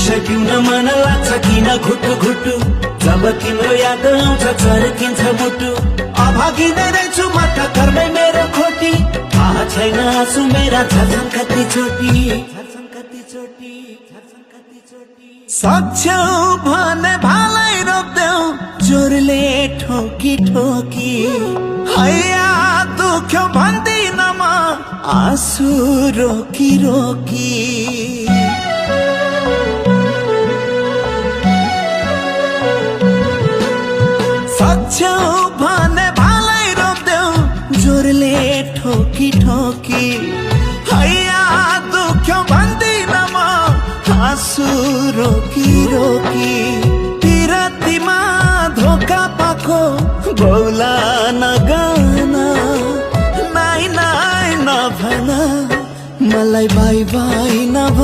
विषय पिउन मन लाग्छ किन घुटु घुटु जब तिम्रो याद आउँछ चर्किन्छ मुटु अभागी नै रहेछु म त घरमै मेरो खोटी थाहा छैन आँसु मेरा झर्छन् कति चोटी सक्छौ भने भालै रोप्देऊ जोरले ठोकी ठोकी हैया दुख्यो भन्दिन म आँसु रोकी रोकी सक्छौ भने भालै रोप्देऊ जोरले ठोकी ठोकी हैया दुख्यो भन्दिन म आँसु रोकी रोकी पिरतीमा धोका पाको बौला नगाना नाइ नाइ नभन मलाई बाई बाई नभन